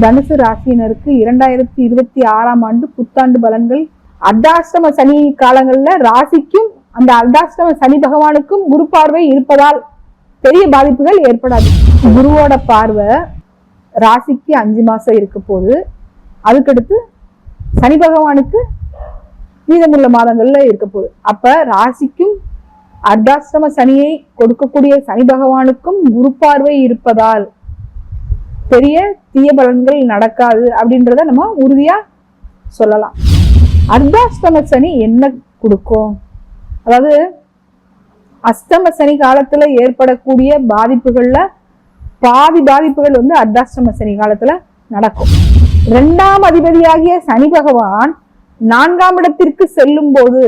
தனுசு ராசியினருக்கு 2026ஆம் ஆண்டு புத்தாண்டு பலன்கள். அர்த்தாஷ்டம சனி காலங்கள்ல ராசிக்கும் அந்த அர்த்தாஷ்டம சனி பகவானுக்கும் குரு பார்வை இருப்பதால் பெரிய பாதிப்புகள் ஏற்படாது. குருவோட பார்வை ராசிக்கு 5 மாசம் இருக்க போது, அதுக்கடுத்து சனி பகவானுக்கு மீதமுள்ள மாதங்கள்ல இருக்க போகுது. அப்ப ராசிக்கும் அர்த்தாஷ்டம சனியை கொடுக்கக்கூடிய சனி பகவானுக்கும் குரு பார்வை இருப்பதால் பெரிய தீய பலன்கள் நடக்காது அப்படின்றத நம்ம உறுதியா சொல்லலாம். அர்த்தாஷ்டம சனி என்ன கொடுக்கும்? அதாவது அஷ்டம சனி காலத்துல ஏற்படக்கூடிய பாதிப்புகள்ல பாதி பாதிப்புகள் அர்த்தாஷ்டம சனி காலத்துல நடக்கும். 2ஆம் அதிபதியாகிய சனி பகவான் 4ஆம் இடத்திற்கு செல்லும் போது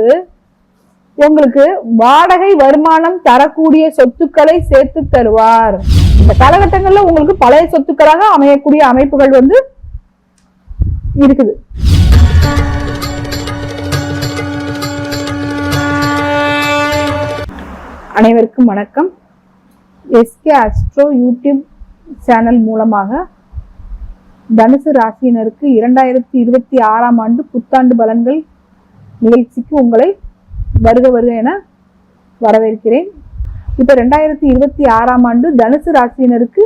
உங்களுக்கு வாடகை வருமானம் தரக்கூடிய சொத்துக்களை சேர்த்து தருவார். இந்த காலகட்டங்கள்ல உங்களுக்கு பழைய சொத்துக்களாக அமையக்கூடிய அமைப்புகள் இருக்குது. அனைவருக்கும் வணக்கம். எஸ்கே அஸ்ட்ரோ யூடியூப் சேனல் மூலமாக தனுசு ராசியினருக்கு 2026ஆம் ஆண்டு புத்தாண்டு பலன்கள் நிகழ்ச்சிக்கு உங்களை வருக என வரவேற்கிறேன். இப்ப 2026ஆம் ஆண்டு தனுசு ராசியினருக்கு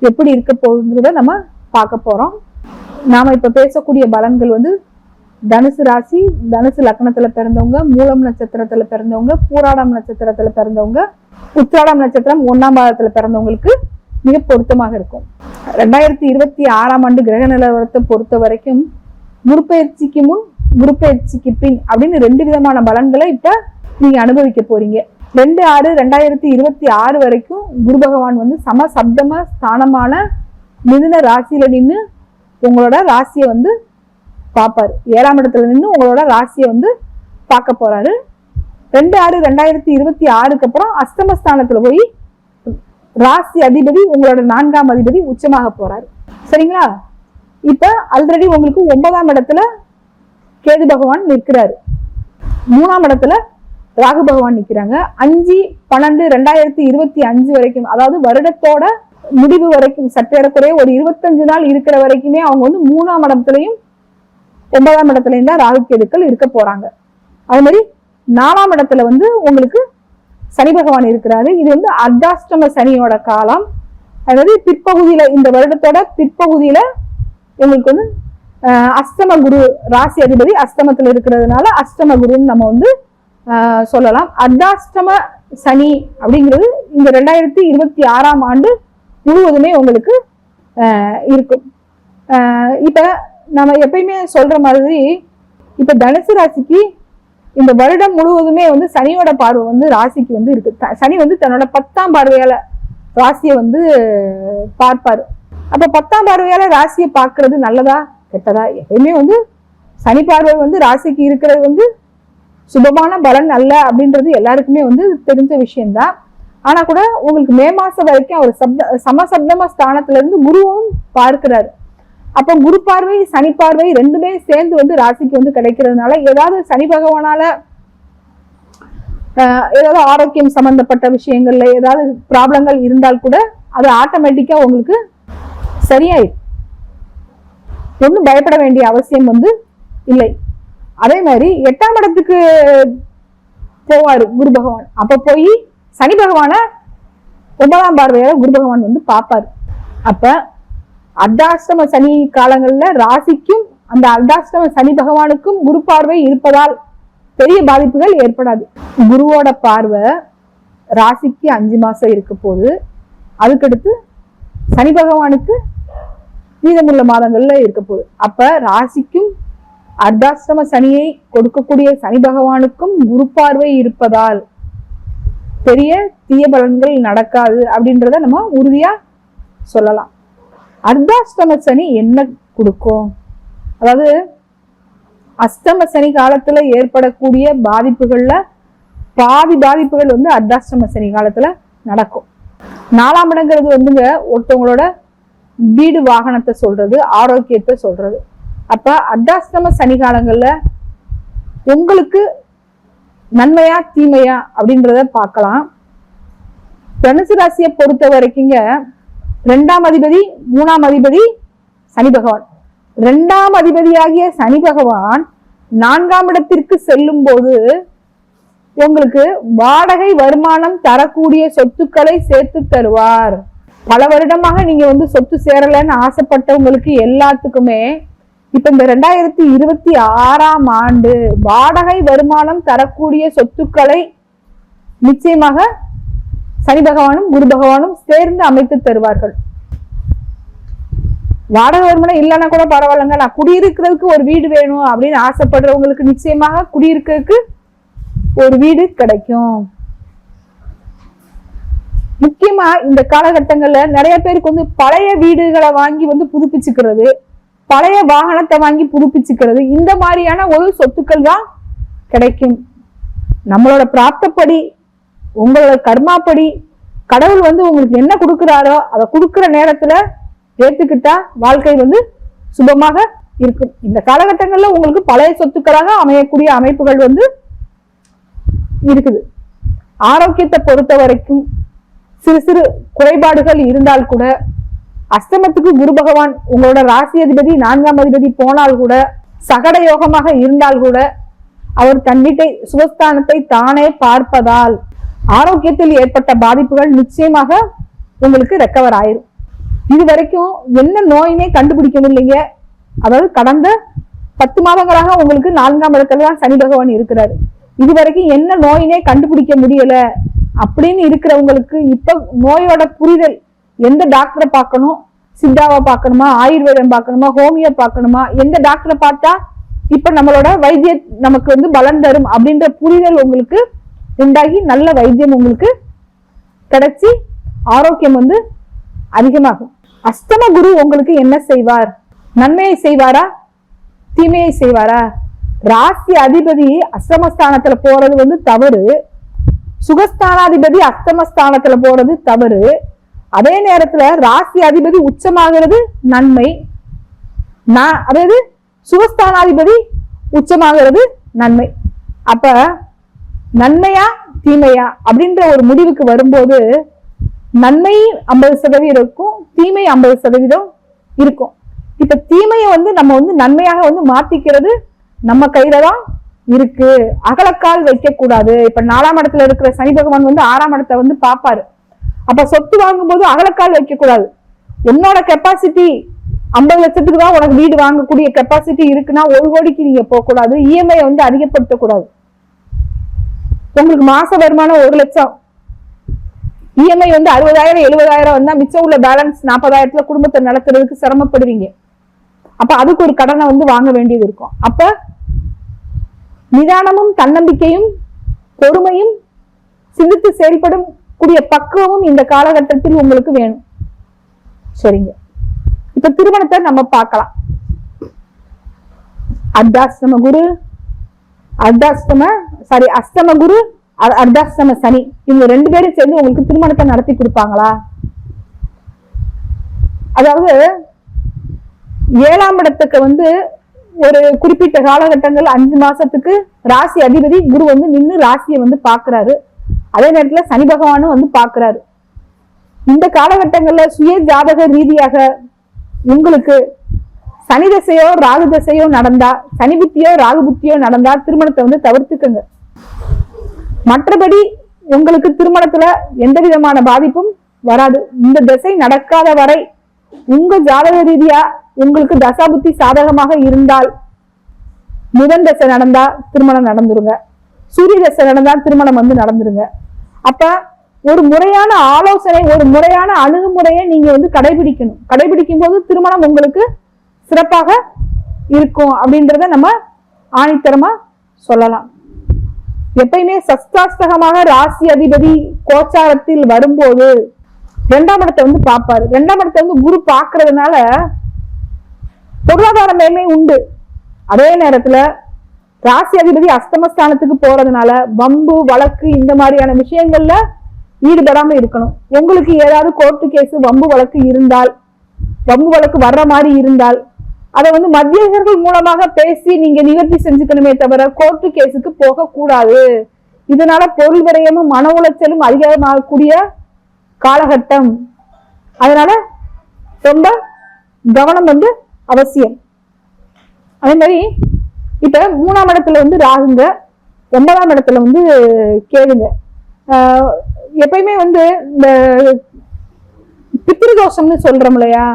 எப்படி இருக்க போகுங்கிறத நம்ம பார்க்க போறோம். நாம இப்ப பேசக்கூடிய பலன்கள் தனுசு ராசி, தனுசு லக்னத்துல பிறந்தவங்க, மூலம் நட்சத்திரத்துல பிறந்தவங்க, பூராடம் நட்சத்திரத்துல பிறந்தவங்க, உத்திராடம் நட்சத்திரம் 1ஆம் பாதத்துல பிறந்தவங்களுக்கு மிக பொருத்தமாக இருக்கும். 2026ஆம் ஆண்டு கிரக நிலவரத்தை பொறுத்த வரைக்கும் குரு பயிற்சிக்கு முன், குரு பயிற்சிக்கு பின் அப்படின்னு 2 விதமான பலன்களை இப்ப நீங்க அனுபவிக்க போறீங்க. 2/6/2026 வரைக்கும் குரு பகவான் சமசப்தம ஸ்தானமான மிதுன ராசியில நின்று உங்களோட ராசியை பார்ப்பாரு. 7ஆம் இடத்துல நின்று உங்களோட ராசியை பார்க்க போறாரு. 2/6/2026க்கு அப்புறம் அஷ்டமஸ்தானத்துல போய் ராசி அதிபதி உங்களோட 4ஆம் அதிபதி உச்சமாக போறாரு. சரிங்களா? இப்ப ஆல்ரெடி உங்களுக்கு 9ஆம் இடத்துல கேது பகவான் நிற்கிறாரு, 3ஆம் இடத்துல ராகு பகவான் நிற்கிறாங்க. 5/12/2025 வரைக்கும், அதாவது வருடத்தோட முடிவு வரைக்கும், சற்றேறக்குறைய ஒரு 25 நாள் இருக்கிற வரைக்குமே அவங்க 3ஆம் இடத்துலயும் 9ஆம் இடத்துலயும் தான் ராகு கேதுக்கள் இருக்க போறாங்க. அது மாதிரி 4ஆம் இடத்துல உங்களுக்கு சனி பகவான் இருக்கிறாரு. இது அர்த்தாஷ்டம சனியோட காலம். அதாவது பிற்பகுதியில, இந்த வருடத்தோட பிற்பகுதியில உங்களுக்கு அஷ்டம குரு, ராசி அதிபதி அஷ்டமத்துல இருக்கிறதுனால அஷ்டம குருன்னு நம்ம சொல்லலாம். அர்த்தாஷ்டம சனி அப்படிங்கிறது இந்த 2026ஆம் ஆண்டு முழுவதுமே உங்களுக்கு இருக்கும். இப்ப நம்ம எப்பயுமே சொல்ற மாதிரி இப்ப தனுசு ராசிக்கு இந்த வருடம் முழுவதுமே சனியோட பார்வை ராசிக்கு இருக்கு. சனி தன்னோட 10ஆம் பார்வையால ராசியை பார்ப்பாரு. அப்ப 10ஆம் பார்வையால ராசியை பார்க்கறது நல்லதா கெட்டதா? எப்பயுமே சனி பார்வை ராசிக்கு இருக்கிறது சுபமான பலன் அல்ல அப்படின்றது எல்லாருக்குமே தெரிஞ்ச விஷயம்தான். ஆனா கூட உங்களுக்கு மே மாசம் வரைக்கும் அவர் சமசப்தம ஸ்தானத்துல இருந்து குருவும் பார்க்கிறாரு. அப்ப குரு பார்வை சனி பார்வை 2மே சேர்ந்து ராசிக்கு கிடைக்கிறதுனால ஏதாவது சனி பகவானால ஏதாவது ஆரோக்கியம் சம்பந்தப்பட்ட விஷயங்கள்ல ஏதாவது ப்ராப்ளங்கள் இருந்தால் கூட அது ஆட்டோமேட்டிக்கா உங்களுக்கு சரியாயிடும். ஒன்றும் பயப்பட வேண்டிய அவசியம் இல்லை. அதே மாதிரி 8ஆம் இடத்துக்கு போவாரு குரு பகவான். அப்ப போய் சனி பகவான 9ஆம் பார்வையால குரு பகவான் பார்ப்பாரு. அப்ப அர்த்தாஷ்டம சனி காலங்கள்ல ராசிக்கும் அந்த அர்த்தாஷ்டம சனி பகவானுக்கும் குரு பார்வை இருப்பதால் பெரிய பாதிப்புகள் ஏற்படாது. குருவோட பார்வை ராசிக்கு 5 மாசம் இருக்க போது, அதுக்கடுத்து சனி பகவானுக்கு மீதமுள்ள மாதங்கள்ல இருக்க போகுது. அப்ப ராசிக்கும் அர்த்தாஷ்டம சனியை கொடுக்கக்கூடிய சனி பகவானுக்கும் குரு பார்வை இருப்பதால் பெரிய தீய பலன்கள் நடக்காது அப்படின்றத நம்ம உறுதியா சொல்லலாம். அர்த்தாஷ்டம சனி என்ன கொடுக்கும்? அதாவது அஷ்டம சனி காலத்துல ஏற்படக்கூடிய பாதிப்புகள்ல பாதி பாதிப்புகள் அர்த்தாஷ்டம சனி காலத்துல நடக்கும். 4ஆம் இடங்கிறது ஒருத்தவங்களோட வீடு வாகனத்தை சொல்றது, ஆரோக்கியத்தை சொல்றது. அப்ப அர்த்தாஷ்டம சனி காலங்கள்ல உங்களுக்கு நன்மையா தீமையா அப்படின்றத பார்க்கலாம். தனுசு ராசியை பொறுத்த வரைக்குங்க 2ஆம் அதிபதி 3ஆம் அதிபதி சனி பகவான். 2ஆம் அதிபதியாகிய சனி பகவான் 4ஆம் இடத்திற்கு செல்லும் போது உங்களுக்கு வாடகை வருமானம் தரக்கூடிய சொத்துக்களை சேர்த்து தருவார். பல வருடமாக நீங்க சொத்து சேரலன்னு ஆசைப்பட்டவங்களுக்கு எல்லாத்துக்குமே இப்ப இந்த 2026ஆம் ஆண்டு வாடகை வருமானம் தரக்கூடிய சொத்துக்களை நிச்சயமாக சனி பகவானும் குரு பகவானும் சேர்ந்து அமைத்து தருவார்கள். வாடகை வருமானம் இல்லைன்னா கூட பரவாயில்லைங்க, நான் குடியிருக்கிறதுக்கு ஒரு வீடு வேணும் அப்படின்னு ஆசைப்படுறவங்களுக்கு நிச்சயமாக குடியிருக்கிறதுக்கு ஒரு வீடு கிடைக்கும். முக்கியமா இந்த காலகட்டங்கள்ல நிறைய பேருக்கு பழைய வீடுகளை வாங்கி புதுப்பிச்சுக்கிறது, பழைய வாகனத்தை வாங்கி புதுப்பிச்சுக்கிறது, இந்த மாதிரியான ஒரு சொத்துக்கள் தான் கிடைக்கும். நம்மளோட பிராப்தப்படி, உங்களோட கர்மாப்படி கடவுள் உங்களுக்கு என்ன கொடுக்குறாரோ அதை கொடுக்குற நேரத்துல ஏத்துக்கிட்டா வாழ்க்கை சுபமாக இருக்கும். இந்த காலகட்டங்கள்ல உங்களுக்கு பழைய சொத்துக்களாக அமையக்கூடிய அமைப்புகள் இருக்குது. ஆரோக்கியத்தை பொறுத்த வரைக்கும் சிறு சிறு குறைபாடுகள் இருந்தால் கூட, அஷ்டமத்துக்கு குரு பகவான் உங்களோட ராசி அதிபதி 4ஆம் அதிபதி போனால் கூட, சகட யோகமாக இருந்தால் கூட அவர் தன் வீட்டை சுகஸ்தானத்தை தானே பார்ப்பதால் ஆரோக்கியத்தில் ஏற்பட்ட பாதிப்புகள் நிச்சயமாக உங்களுக்கு ரெக்கவர் ஆயிரும். இது வரைக்கும் என்ன நோயினே கண்டுபிடிக்கவில்லைங்க. அதாவது கடந்த 10 மாதங்களாக உங்களுக்கு 4ஆம் இடத்துல தான் சனி பகவான் இருக்கிறாரு. இது வரைக்கும் என்ன நோயினே கண்டுபிடிக்க முடியல அப்படின்னு இருக்கிறவங்களுக்கு இப்ப நோயோட புரிதல், எந்த டாக்டரை பார்க்கணும், சித்தாவை பார்க்கணுமா, ஆயுர்வேதம் பார்க்கணுமா, ஹோமியோ பார்க்கணுமா, எந்த டாக்டரை பார்த்தா இப்ப நம்மளோட வைத்திய நமக்கு பலன் தரும் அப்படின்ற புரிதல் உங்களுக்கு உண்டாகி நல்ல வைத்தியம் உங்களுக்கு கிடைச்சி ஆரோக்கியம் அதிகமாகும். அஷ்டம குரு உங்களுக்கு என்ன செய்வார்? நன்மையை செய்வாரா, தீமையை செய்வாரா? ராசி அதிபதி அஷ்டமஸ்தானத்துல போறது தவறு, சுகஸ்தானாதிபதி அஷ்டமஸ்தானத்துல போறது தவறு. அதே நேரத்துல ராசி அதிபதி உச்சமாகிறது நன்மை, அதாவது சுகஸ்தானாதிபதி உச்சமாகிறது நன்மை. அப்ப நன்மையா தீமையா அப்படின்ற ஒரு முடிவுக்கு வரும்போது நன்மை 50% இருக்கும், தீமை 50% இருக்கும். இப்ப தீமையை நம்ம நன்மையாக மாத்திக்கிறது நம்ம கையில தான் இருக்கு. அகலக்கால் வைக்க கூடாது. இப்ப 4ஆம் இடத்துல இருக்கிற சனி பகவான் 6ஆம் இடத்தை பாப்பாரு. அப்ப சொத்து வாங்கும் போது அகலக்கால் வைக்க கூடாது. என்னோட கெப்பாசிட்டி 50 லட்சத்துக்கு தான் உனக்கு வீடு வாங்கக்கூடிய கெப்பாசிட்டி இருக்குன்னா 1 கோடிக்கு நீங்க போக கூடாது. இஎம்ஐ அதிகப்படுத்த கூடாது. உங்களுக்கு மாச வருமானம் 1 லட்சம், இஎம்ஐ 60,000 70,000 வந்தா மிச்சம் உள்ள பேலன்ஸ் 40,000 குடும்பத்தை நடத்துறதுக்கு சிரமப்படுவீங்க. அப்ப அதுக்கு ஒரு கடனை வாங்க வேண்டியது இருக்கும். அப்ப நிதானமும் தன்னம்பிக்கையும் பொறுமையும் சிந்தித்து செயல்படும் கூடிய பக்குவமும் இந்த காலகட்டத்தில் உங்களுக்கு வேணும். சரிங்க, இப்ப திருமணத்தை நம்ம பார்க்கலாம். அஷ்டம குரு அர்த்தாஷ்டம சனி இவங்க 2 பேரும் சேர்ந்து உங்களுக்கு திருமணத்தை நடத்தி கொடுப்பாங்களா? அதாவது 7ஆம் இடத்துக்கு ஒரு குறிப்பிட்ட காலகட்டங்கள் 5 மாசத்துக்கு ராசி அதிபதி குரு நின்று ராசியை பாக்குறாரு. அதே நேரத்துல சனி பகவானும் பாக்குறாரு. இந்த காலகட்டங்கள்ல சுய ஜாதக ரீதியாக உங்களுக்கு சனி தசையோ ராகு தசையோ நடந்தா, சனி புத்தியோ ராகு புத்தியோ நடந்தா திருமணத்தை தவிர்த்துக்குங்க. மற்றபடி உங்களுக்கு திருமணத்துல எந்த விதமான பாதிப்பும் வராது. இந்த திசை நடக்காத வரை உங்க ஜாதக ரீதியா உங்களுக்கு தசாபுத்தி சாதகமாக இருந்தால் புதன் தசை நடந்தா திருமணம் நடந்துருங்க, சூரிய தசை நடந்தா திருமணம் நடந்துருங்க. அப்ப ஒரு முறையான ஆலோசனை, ஒரு முறையான அணுகுமுறையை நீங்க கடைபிடிக்கணும். கடைபிடிக்கும் போது திருமணம் உங்களுக்கு சிறப்பாக இருக்கும் அப்படின்றத நம்ம ஆணித்தரமா சொல்லலாம். எப்பயுமே சஸ்தாஷ்டகமாக ராசி அதிபதி கோச்சாரத்தில் வரும்போது 2ஆம் இடத்தை பார்ப்பாரு. 2ஆம் இடத்தை குரு பாக்குறதுனால பொருளாதார மேன்மை உண்டு. அதே நேரத்துல ராசி அதிபதி அஷ்டமஸ்தானத்துக்கு போறதுனால வம்பு வழக்கு இந்த மாதிரியான விஷயங்கள்ல ஈடுபடாம இருக்கணும். உங்களுக்கு ஏதாவது கோர்ட்டு கேஸ் வம்பு வழக்கு இருந்தால், வம்பு வழக்கு வர்ற மாதிரி இருந்தால் அதை மத்தியஸ்தர்கள் மூலமாக பேசி நீங்க நிவர்த்தி செஞ்சுக்கணுமே தவிர கோர்ட்டு கேஸுக்கு போக கூடாது. இதனால பொருள் விரயமும் மன உளைச்சலும் அதிகமாகக்கூடிய காலகட்டம். அதனால ரொம்ப கவனம் அவசியம். அதே மாதிரி இப்ப 3ஆம் இடத்துல வந்து ராகுங்க, 9ஆம் இடத்துல வந்து கேதுங்க. எப்பயுமே வந்து இந்த பித்ருதோஷம்னு சொல்றோம் இல்லையா,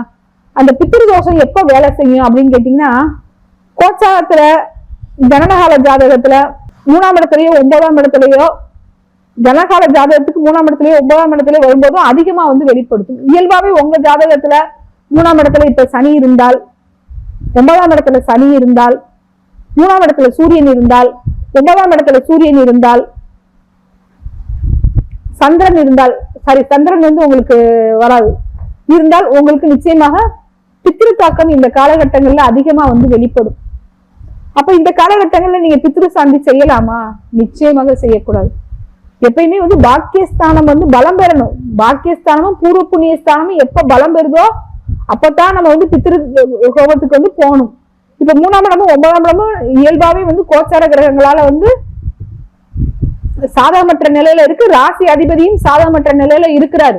அந்த பித்ருதோஷம் எப்ப வேலை செய்யும் அப்படின்னு கேட்டீங்கன்னா, கோச்சாரத்துல ஜனனகால ஜாதகத்துல 3ஆம் இடத்துலயோ 9ஆம் இடத்துலயோ, ஜனகால ஜாதகத்துக்கு 3ஆம் இடத்துலயோ 9ஆம் இடத்துலயோ வரும்போதும் அதிகமா வந்து வெளிப்படுத்தும். இயல்பாவே உங்க ஜாதகத்துல 3ஆம் இடத்துல இப்ப சனி இருந்தால், 9ஆம் இடத்துல சனி இருந்தால், 3ஆம் இடத்துல சூரியன் இருந்தால், 9ஆம் இடத்துல சூரியன் இருந்தால், சந்திரன் இருந்தால், சந்திரன் வந்து உங்களுக்கு வராது இருந்தால், உங்களுக்கு நிச்சயமாக பித்ரு தாக்கம் இந்த காலகட்டங்கள்ல அதிகமா வந்து வெளிப்படும். அப்ப இந்த காலகட்டங்கள்ல நீங்க பித்ரு சாந்தி செய்யலாமா? நிச்சயமாக செய்யக்கூடாது. எப்பயுமே வந்து பாக்கியஸ்தானம் வந்து பலம் பெறணும். பாக்கியஸ்தானமும் பூர்வ புண்ணியஸ்தானமும் எப்ப பலம் பெறுதோ அப்பதான் நம்ம வந்து பித்ரு ஹோமத்துக்கு வந்து போகணும். இப்ப 3ஆம் இடமும் 9ஆம் இடமும் இயல்பாவே வந்து கோச்சார கிரகங்களால வந்து சாதகமற்ற நிலையில இருக்கு. ராசி அதிபதியும் சாதகமற்ற நிலையில இருக்கிறாரு,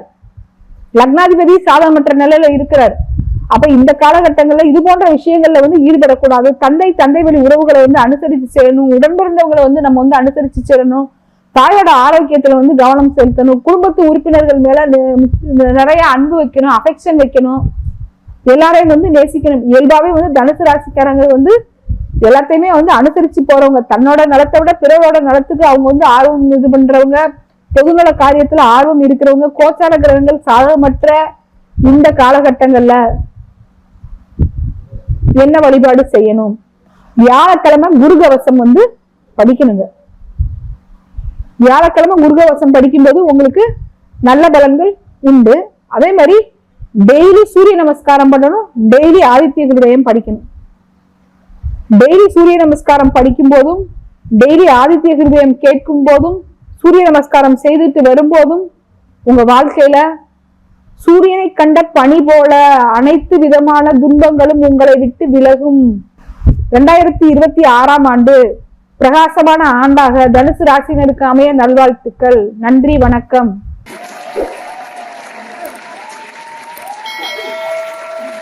லக்னாதிபதி சாதகமற்ற நிலையில இருக்கிறார். அப்ப இந்த காலகட்டங்கள்ல இது போன்ற விஷயங்கள்ல வந்து ஈடுபடக்கூடாது. தந்தை வழி உறவுகளை வந்து அனுசரித்து செய்யணும். உடன்பிறந்தவங்களை வந்து நம்ம வந்து அனுசரித்து செய்யணும். தாயோட ஆரோக்கியத்துல வந்து கவனம் செலுத்தணும். குடும்பத்து உறுப்பினர்கள் மேல நிறைய அன்பு வைக்கணும், அஃபெக்ஷன் வைக்கணும், எல்லாரையும் வந்து நேசிக்கணும். இயல்பாவே வந்து தனுசு ராசிக்காரங்க வந்து எல்லாத்தையுமே வந்து அனுசரிச்சு போறவங்க, தன்னோட நலத்தை விட பிறரோட நலத்துக்கு அவங்க வந்து ஆர்வம் இது பண்றவங்க, பொதுநல காரியத்துல ஆர்வம் இருக்கிறவங்க. கோச்சார கிரகங்கள் சாதகமற்ற இந்த காலகட்டங்கள்ல என்ன வழிபாடு செய்யணும்? வியாழக்கிழமை முருகவசம் வந்து படிக்கணுங்க. வியாழக்கிழமை முருகவசம் படிக்கும்போது உங்களுக்கு நல்ல பலன்கள் உண்டு. அதே மாதிரி டெய்லி சூரிய நமஸ்காரம் பண்ணணும், டெய்லி ஆதித்ய ஹிருதயம் படிக்கணும். டெய்லி சூரிய நமஸ்காரம் படிக்கும் போதும், டெய்லி ஆதித்ய ஹிருதயம் கேட்கும் போதும், சூரிய நமஸ்காரம் செய்துட்டு வரும்போதும் உங்க வாழ்க்கையில சூரியனை கண்ட பனி போல அனைத்து விதமான துன்பங்களும் உங்களை விட்டு விலகும். 2026ஆம் ஆண்டு பிரகாசமான ஆண்டாக தனுசு ராசினருக்கு அமைய நல்வாழ்த்துக்கள். நன்றி, வணக்கம்.